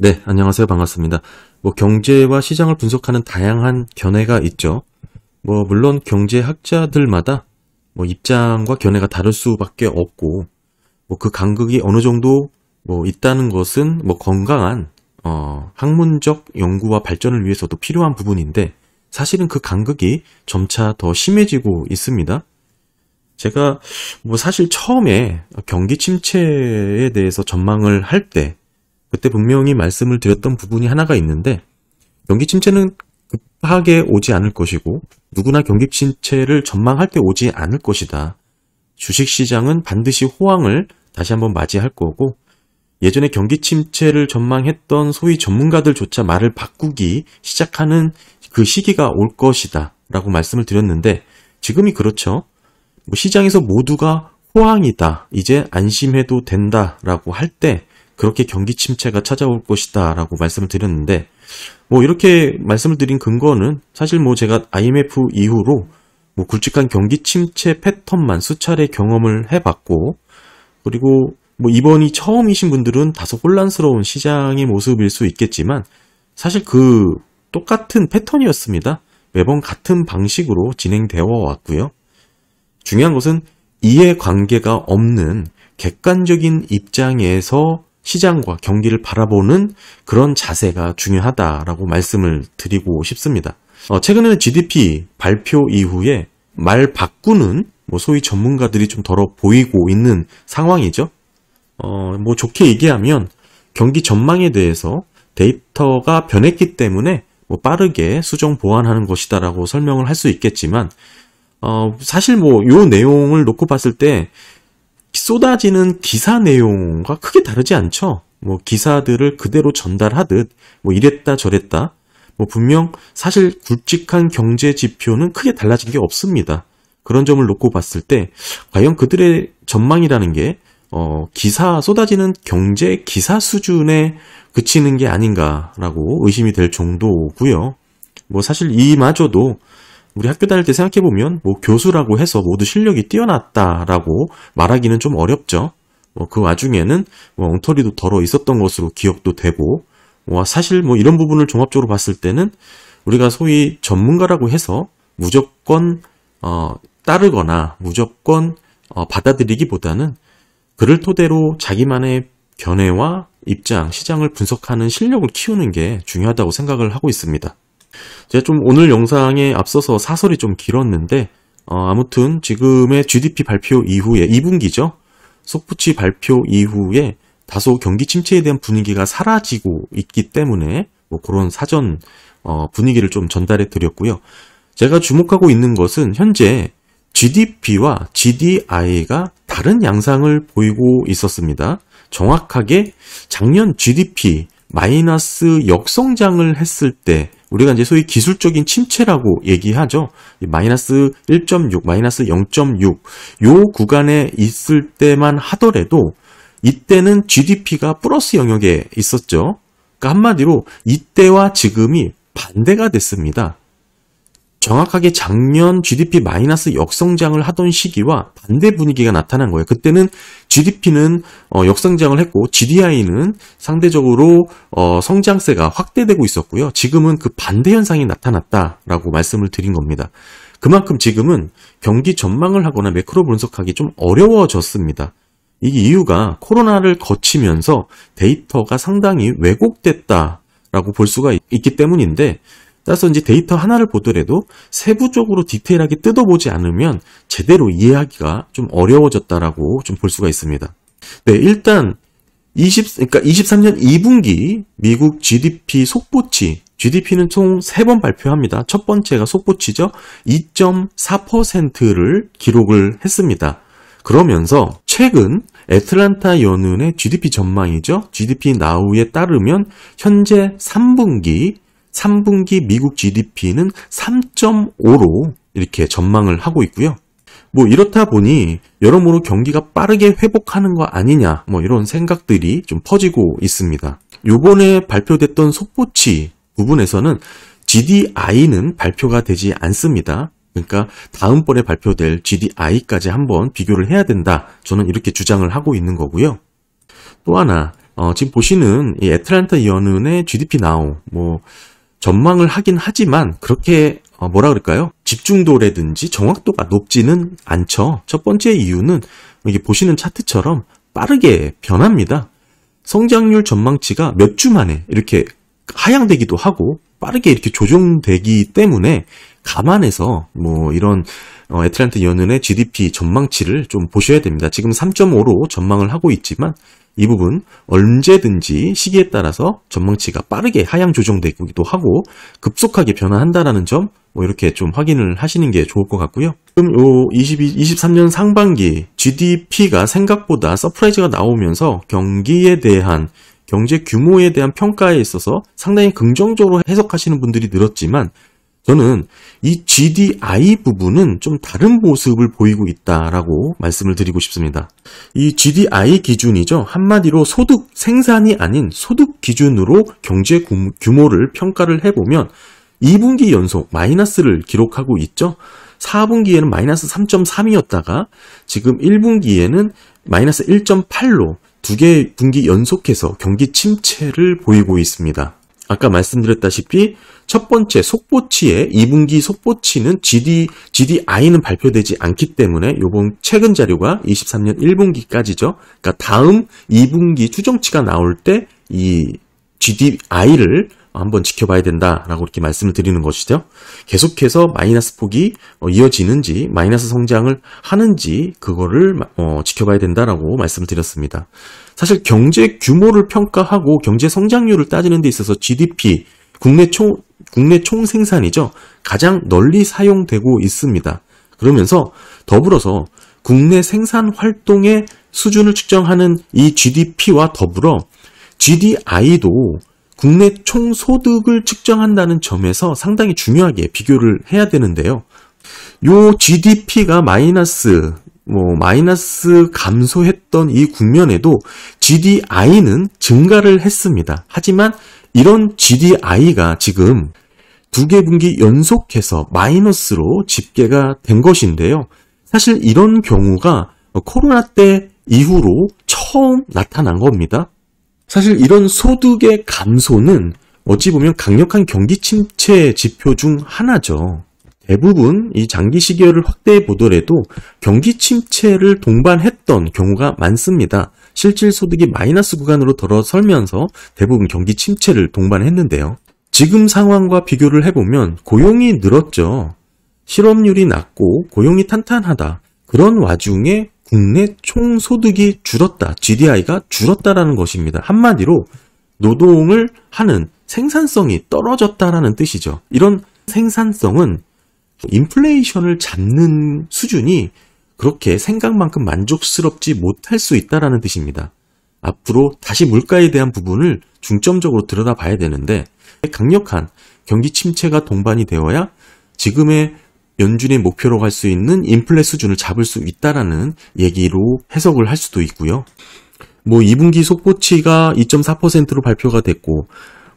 네, 안녕하세요. 반갑습니다. 경제와 시장을 분석하는 다양한 견해가 있죠. 물론 경제학자들마다 입장과 견해가 다를 수밖에 없고, 그 간극이 어느 정도 있다는 것은 건강한 학문적 연구와 발전을 위해서도 필요한 부분인데, 사실은 그 간극이 점차 더 심해지고 있습니다. 제가 사실 처음에 경기 침체에 대해서 전망을 할 때, 그때 분명히 말씀을 드렸던 부분이 하나가 있는데, 경기 침체는 급하게 오지 않을 것이고 누구나 경기 침체를 전망할 때 오지 않을 것이다. 주식시장은 반드시 호황을 다시 한번 맞이할 거고, 예전에 경기 침체를 전망했던 소위 전문가들조차 말을 바꾸기 시작하는 그 시기가 올 것이다 라고 말씀을 드렸는데, 지금이 그렇죠. 시장에서 모두가 호황이다, 이제 안심해도 된다 라고 할 때 그렇게 경기 침체가 찾아올 것이다 라고 말씀을 드렸는데, 이렇게 말씀을 드린 근거는 사실 제가 IMF 이후로 굵직한 경기 침체 패턴만 수차례 경험을 해봤고, 그리고 이번이 처음이신 분들은 다소 혼란스러운 시장의 모습일 수 있겠지만, 사실 그 똑같은 패턴이었습니다. 매번 같은 방식으로 진행되어 왔고요. 중요한 것은 이해관계가 없는 객관적인 입장에서 시장과 경기를 바라보는 그런 자세가 중요하다라고 말씀을 드리고 싶습니다. 최근에는 GDP 발표 이후에 말 바꾸는 소위 전문가들이 좀 덜어 보이고 있는 상황이죠. 좋게 얘기하면 경기 전망에 대해서 데이터가 변했기 때문에 빠르게 수정 보완하는 것이다라고 설명을 할 수 있겠지만, 사실 요 내용을 놓고 봤을 때 쏟아지는 기사 내용과 크게 다르지 않죠. 기사들을 그대로 전달하듯 이랬다 저랬다. 분명 사실 굵직한 경제 지표는 크게 달라진 게 없습니다. 그런 점을 놓고 봤을 때 과연 그들의 전망이라는 게 기사 쏟아지는 경제 기사 수준에 그치는 게 아닌가라고 의심이 될 정도고요. 사실 이마저도 우리 학교 다닐 때 생각해보면 교수라고 해서 모두 실력이 뛰어났다라고 말하기는 좀 어렵죠. 그 와중에는 엉터리도 덜어 있었던 것으로 기억도 되고, 사실 이런 부분을 종합적으로 봤을 때는 우리가 소위 전문가라고 해서 무조건 따르거나 무조건 받아들이기보다는 그를 토대로 자기만의 견해와 입장, 시장을 분석하는 실력을 키우는 게 중요하다고 생각을 하고 있습니다. 제가 좀 오늘 영상에 앞서서 사설이 좀 길었는데, 아무튼 지금의 GDP 발표 이후에 2분기죠. 속부치 발표 이후에 다소 경기 침체에 대한 분위기가 사라지고 있기 때문에 그런 사전 분위기를 좀 전달해 드렸고요. 제가 주목하고 있는 것은 현재 GDP와 GDI가 다른 양상을 보이고 있었습니다. 정확하게 작년 GDP 마이너스 역성장을 했을 때, 우리가 이제 소위 기술적인 침체라고 얘기하죠. 마이너스 1.6, 마이너스 0.6 요 구간에 있을 때만 하더라도 이때는 GDP가 플러스 영역에 있었죠. 그러니까 한마디로 이때와 지금이 반대가 됐습니다. 정확하게 작년 GDP 마이너스 역성장을 하던 시기와 반대 분위기가 나타난 거예요. 그때는 GDP는 역성장을 했고 GDI는 상대적으로 성장세가 확대되고 있었고요. 지금은 그 반대 현상이 나타났다라고 말씀을 드린 겁니다. 그만큼 지금은 경기 전망을 하거나 매크로 분석하기 좀 어려워졌습니다. 이 이유가 코로나를 거치면서 데이터가 상당히 왜곡됐다라고 볼 수가 있기 때문인데, 따라서 이제 데이터 하나를 보더라도 세부적으로 디테일하게 뜯어보지 않으면 제대로 이해하기가 좀 어려워졌다라고 좀 볼 수가 있습니다. 네, 일단 23년 2분기 미국 GDP 속보치, GDP는 총 3번 발표합니다. 첫 번째가 속보치죠. 2.4%를 기록을 했습니다. 그러면서 최근 애틀란타 연은의 GDP 전망이죠. GDP 나우에 따르면 현재 3분기 미국 GDP는 3.5로 이렇게 전망을 하고 있고요. 이렇다 보니 여러모로 경기가 빠르게 회복하는 거 아니냐, 이런 생각들이 좀 퍼지고 있습니다. 요번에 발표됐던 속보치 부분에서는 GDI는 발표가 되지 않습니다. 그러니까 다음번에 발표될 GDI까지 한번 비교를 해야 된다. 저는 이렇게 주장을 하고 있는 거고요. 또 하나, 지금 보시는 이 애틀랜타 연은의 GDP 나우, 전망을 하긴 하지만 그렇게 뭐라 그럴까요? 집중도라든지 정확도가 높지는 않죠. 첫 번째 이유는 이게 보시는 차트처럼 빠르게 변합니다. 성장률 전망치가 몇 주 만에 이렇게 하향되기도 하고 빠르게 이렇게 조정되기 때문에 감안해서 이런 애틀랜타 연은의 GDP 전망치를 좀 보셔야 됩니다. 지금 3.5로 전망을 하고 있지만 이 부분 언제든지 시기에 따라서 전망치가 빠르게 하향 조정되기도 하고 급속하게 변화한다라는 점 이렇게 좀 확인을 하시는 게 좋을 것 같고요. 지금 23년 상반기 GDP가 생각보다 서프라이즈가 나오면서 경기에 대한 경제 규모에 대한 평가에 있어서 상당히 긍정적으로 해석하시는 분들이 늘었지만 저는 이 GDI 부분은 좀 다른 모습을 보이고 있다라고 말씀을 드리고 싶습니다. 이 GDI 기준이죠. 한마디로 소득 생산이 아닌 소득 기준으로 경제 규모를 평가를 해보면 2분기 연속 마이너스를 기록하고 있죠. 4분기에는 마이너스 3.3이었다가 지금 1분기에는 마이너스 1.8로 두 개 분기 연속해서 경기 침체를 보이고 있습니다. 아까 말씀드렸다시피 첫 번째 속보치의 2분기 속보치는 GDI는 발표되지 않기 때문에 요번 최근 자료가 23년 1분기까지죠. 그러니까 다음 2분기 추정치가 나올 때 이 GDI를 한번 지켜봐야 된다라고 이렇게 말씀을 드리는 것이죠. 계속해서 마이너스 폭이 이어지는지 마이너스 성장을 하는지 그거를 지켜봐야 된다라고 말씀을 드렸습니다. 사실 경제 규모를 평가하고 경제 성장률을 따지는 데 있어서 GDP, 국내 총 생산이죠. 가장 널리 사용되고 있습니다. 그러면서 더불어서 국내 생산 활동의 수준을 측정하는 이 GDP와 더불어 GDI도 국내 총소득을 측정한다는 점에서 상당히 중요하게 비교를 해야 되는데요. 요 GDP가 마이너스 감소했던 이 국면에도 GDI는 증가를 했습니다. 하지만 이런 GDI가 지금 두 개 분기 연속해서 마이너스로 집계가 된 것인데요. 사실 이런 경우가 코로나 때 이후로 처음 나타난 겁니다. 사실 이런 소득의 감소는 어찌 보면 강력한 경기 침체 지표 중 하나죠. 대부분 이 장기 시계열을 확대해 보더라도 경기 침체를 동반했던 경우가 많습니다. 실질 소득이 마이너스 구간으로 들어설면서 대부분 경기 침체를 동반했는데요. 지금 상황과 비교를 해보면 고용이 늘었죠. 실업률이 낮고 고용이 탄탄하다. 그런 와중에 국내 총소득이 줄었다. GDI가 줄었다라는 것입니다. 한마디로 노동을 하는 생산성이 떨어졌다라는 뜻이죠. 이런 생산성은 인플레이션을 잡는 수준이 그렇게 생각만큼 만족스럽지 못할 수 있다라는 뜻입니다. 앞으로 다시 물가에 대한 부분을 중점적으로 들여다봐야 되는데 강력한 경기 침체가 동반이 되어야 지금의 연준의 목표로 갈 수 있는 인플레 수준을 잡을 수 있다라는 얘기로 해석을 할 수도 있고요. 2분기 속보치가 2.4%로 발표가 됐고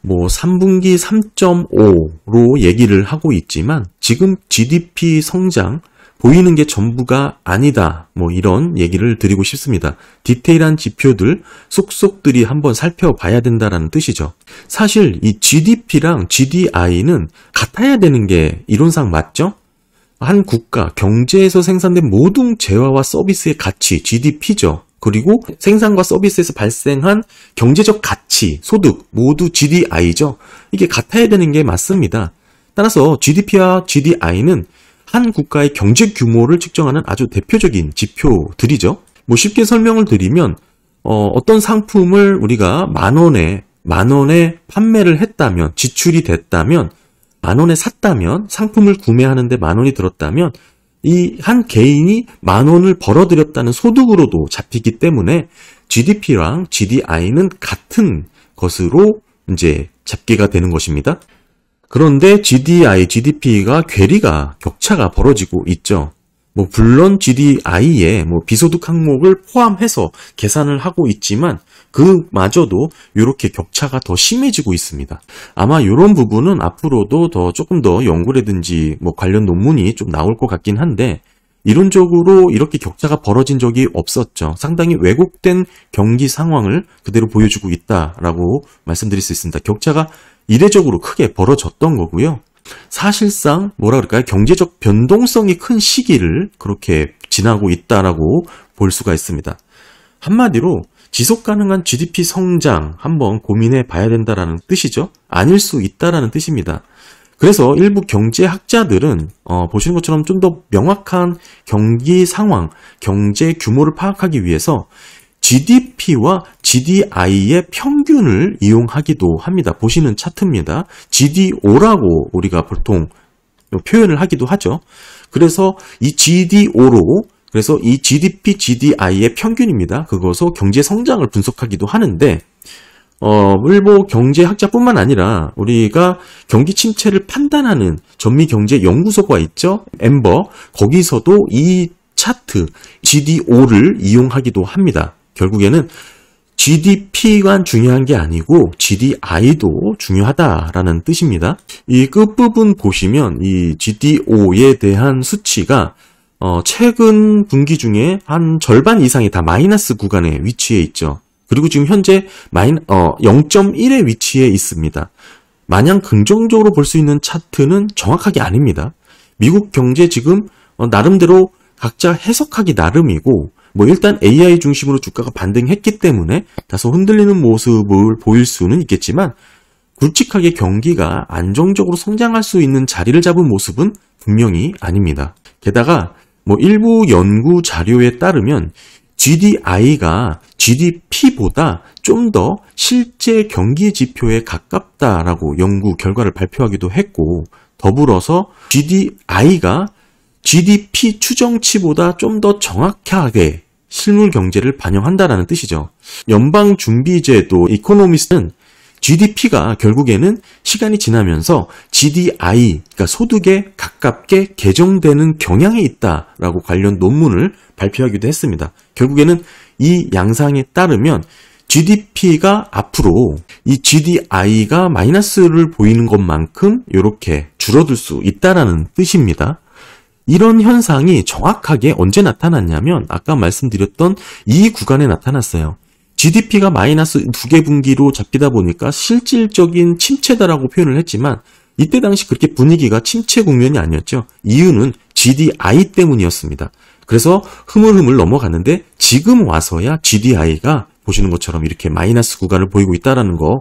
3분기 3.5로 얘기를 하고 있지만 지금 GDP 성장 보이는 게 전부가 아니다. 이런 얘기를 드리고 싶습니다. 디테일한 지표들 쏙쏙들이 한번 살펴봐야 된다라는 뜻이죠. 사실 이 GDP랑 GDI는 같아야 되는 게 이론상 맞죠? 한 국가, 경제에서 생산된 모든 재화와 서비스의 가치, GDP죠. 그리고 생산과 서비스에서 발생한 경제적 가치, 소득, 모두 GDI죠. 이게 같아야 되는 게 맞습니다. 따라서 GDP와 GDI는 한 국가의 경제 규모를 측정하는 아주 대표적인 지표들이죠. 쉽게 설명을 드리면 어떤 상품을 우리가 만 원에 판매를 했다면, 지출이 됐다면, 만 원에 샀다면, 상품을 구매하는데 만 원이 들었다면 이 한 개인이 만 원을 벌어들였다는 소득으로도 잡히기 때문에 GDP랑 GDI는 같은 것으로 이제 잡기가 되는 것입니다. 그런데 GDI, GDP가 격차가 벌어지고 있죠. 물론 GDI에 비소득 항목을 포함해서 계산을 하고 있지만 그마저도 이렇게 격차가 더 심해지고 있습니다. 아마 이런 부분은 앞으로도 조금 더 연구라든지 관련 논문이 좀 나올 것 같긴 한데 이론적으로 이렇게 격차가 벌어진 적이 없었죠. 상당히 왜곡된 경기 상황을 그대로 보여주고 있다라고 말씀드릴 수 있습니다. 격차가 이례적으로 크게 벌어졌던 거고요. 사실상 뭐라 그럴까요? 경제적 변동성이 큰 시기를 그렇게 지나고 있다라고 볼 수가 있습니다. 한마디로 지속 가능한 GDP 성장 한번 고민해 봐야 된다라는 뜻이죠. 아닐 수 있다라는 뜻입니다. 그래서 일부 경제학자들은 보시는 것처럼 좀 더 명확한 경기 상황, 경제 규모를 파악하기 위해서 GDP와 GDI의 평균을 이용하기도 합니다. 보시는 차트입니다. GDO라고 우리가 보통 표현을 하기도 하죠. 그래서 이 GDO로 그래서 이 GDP, GDI의 평균입니다. 그것으로 경제 성장을 분석하기도 하는데 일부 경제학자뿐만 아니라 우리가 경기 침체를 판단하는 전미경제연구소가 있죠. 엠버. 거기서도 이 차트 GDO를 이용하기도 합니다. 결국에는 GDP가 중요한 게 아니고 GDI도 중요하다라는 뜻입니다. 이 끝부분 보시면 이 GDO에 대한 수치가 최근 분기 중에 한 절반 이상이 다 마이너스 구간에 위치해 있죠. 그리고 지금 현재 0.1에 위치해 있습니다. 마냥 긍정적으로 볼 수 있는 차트는 정확하게 아닙니다. 미국 경제 지금 나름대로 각자 해석하기 나름이고 일단 AI 중심으로 주가가 반등했기 때문에 다소 흔들리는 모습을 보일 수는 있겠지만 굵직하게 경기가 안정적으로 성장할 수 있는 자리를 잡은 모습은 분명히 아닙니다. 게다가 일부 연구 자료에 따르면 GDI가 GDP보다 좀 더 실제 경기 지표에 가깝다라고 연구 결과를 발표하기도 했고 더불어서 GDI가 GDP 추정치보다 좀 더 정확하게 실물 경제를 반영한다라는 뜻이죠. 연방준비제도 이코노미스트는 GDP가 결국에는 시간이 지나면서 GDI, 그러니까 소득에 가깝게 개정되는 경향이 있다라고 관련 논문을 발표하기도 했습니다. 결국에는 이 양상에 따르면 GDP가 앞으로 이 GDI가 마이너스를 보이는 것만큼 이렇게 줄어들 수 있다라는 뜻입니다. 이런 현상이 정확하게 언제 나타났냐면 아까 말씀드렸던 이 구간에 나타났어요. GDP가 마이너스 2개 분기로 잡히다 보니까 실질적인 침체다라고 표현을 했지만 이때 당시 그렇게 분위기가 침체 국면이 아니었죠. 이유는 GDI 때문이었습니다. 그래서 흐물흐물 넘어갔는데 지금 와서야 GDI가 보시는 것처럼 이렇게 마이너스 구간을 보이고 있다는 거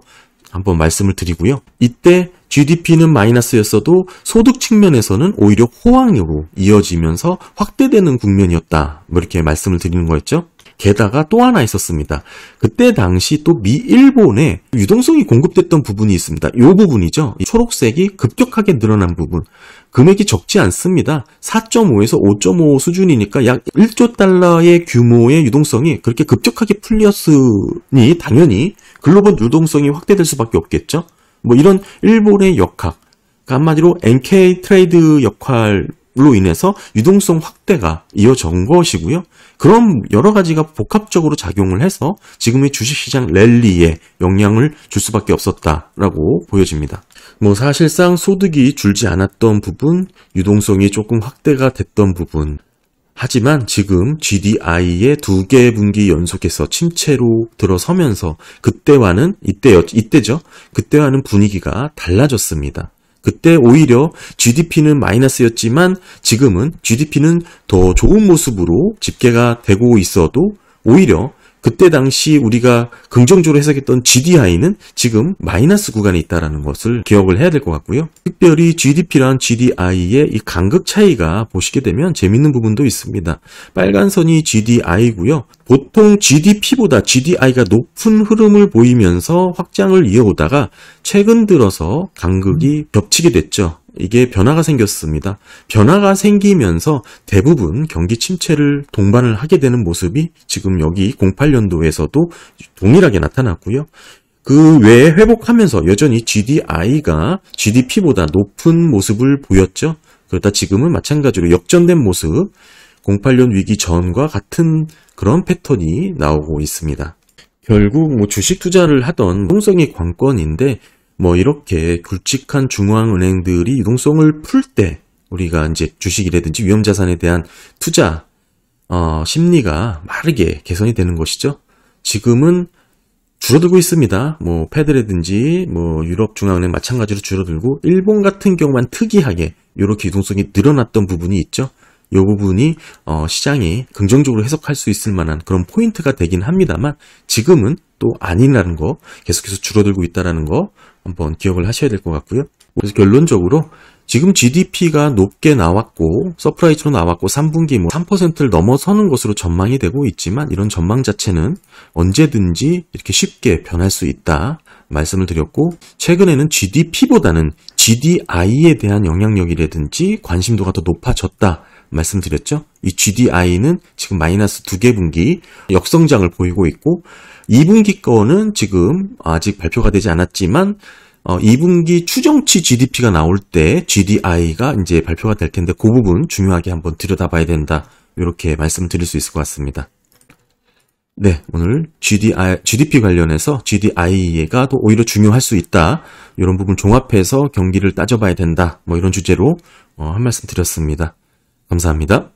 한번 말씀을 드리고요. 이때 GDP는 마이너스였어도 소득 측면에서는 오히려 호황으로 이어지면서 확대되는 국면이었다. 이렇게 말씀을 드리는 거였죠. 게다가 또 하나 있었습니다. 그때 당시 또 미일본에 유동성이 공급됐던 부분이 있습니다. 이 부분이죠. 이 초록색이 급격하게 늘어난 부분. 금액이 적지 않습니다. 4.5에서 5.5 수준이니까 약 1조 달러의 규모의 유동성이 그렇게 급격하게 풀렸으니 당연히 글로벌 유동성이 확대될 수밖에 없겠죠. 이런 일본의 역학, 그러니까 한마디로 NK 트레이드 역할로 인해서 유동성 확대가 이어진 것이고요. 그런 여러 가지가 복합적으로 작용을 해서 지금의 주식시장 랠리에 영향을 줄 수밖에 없었다라고 보여집니다. 사실상 소득이 줄지 않았던 부분, 유동성이 조금 확대가 됐던 부분. 하지만 지금 GDI의 2개 분기 연속해서 침체로 들어서면서 그때와는 이때죠. 그때와는 분위기가 달라졌습니다. 그때 오히려 GDP는 마이너스였지만 지금은 GDP는 더 좋은 모습으로 집계가 되고 있어도 오히려 그때 당시 우리가 긍정적으로 해석했던 GDI는 지금 마이너스 구간에 있다는 것을 기억을 해야 될 것 같고요. 특별히 GDP랑 GDI의 이 간극 차이가 보시게 되면 재밌는 부분도 있습니다. 빨간 선이 GDI고요. 보통 GDP보다 GDI가 높은 흐름을 보이면서 확장을 이어오다가 최근 들어서 간극이 겹치게 됐죠. 이게 변화가 생겼습니다. 변화가 생기면서 대부분 경기 침체를 동반을 하게 되는 모습이 지금 여기 08년도에서도 동일하게 나타났고요. 그 외에 회복하면서 여전히 GDI가 GDP보다 높은 모습을 보였죠. 그러다 지금은 마찬가지로 역전된 모습, 08년 위기 전과 같은 그런 패턴이 나오고 있습니다. 결국 주식 투자를 하던 유동성이 관건인데 이렇게 굵직한 중앙은행들이 유동성을 풀 때 우리가 이제 주식이라든지 위험자산에 대한 투자 심리가 빠르게 개선이 되는 것이죠. 지금은 줄어들고 있습니다. 뭐 패드라든지 뭐 유럽중앙은행 마찬가지로 줄어들고, 일본 같은 경우만 특이하게 이렇게 유동성이 늘어났던 부분이 있죠. 이 부분이 시장이 긍정적으로 해석할 수 있을 만한 그런 포인트가 되긴 합니다만, 지금은 또 아니라는 거, 계속해서 줄어들고 있다는 거 한번 기억을 하셔야 될 것 같고요. 그래서 결론적으로 지금 GDP가 높게 나왔고 서프라이즈로 나왔고 3분기 뭐 3%를 넘어서는 것으로 전망이 되고 있지만, 이런 전망 자체는 언제든지 이렇게 쉽게 변할 수 있다 말씀을 드렸고, 최근에는 GDP보다는 GDI에 대한 영향력이라든지 관심도가 더 높아졌다 말씀드렸죠. 이 GDI는 지금 마이너스 2개 분기 역성장을 보이고 있고, 2분기 거는 지금 아직 발표가 되지 않았지만 2분기 추정치 GDP가 나올 때 GDI가 이제 발표가 될 텐데, 그 부분 중요하게 한번 들여다봐야 된다, 이렇게 말씀드릴 수 있을 것 같습니다. 네, 오늘 GDP 관련해서 GDI가 또 오히려 중요할 수 있다, 이런 부분 종합해서 경기를 따져봐야 된다, 뭐 이런 주제로 한 말씀 드렸습니다. 감사합니다.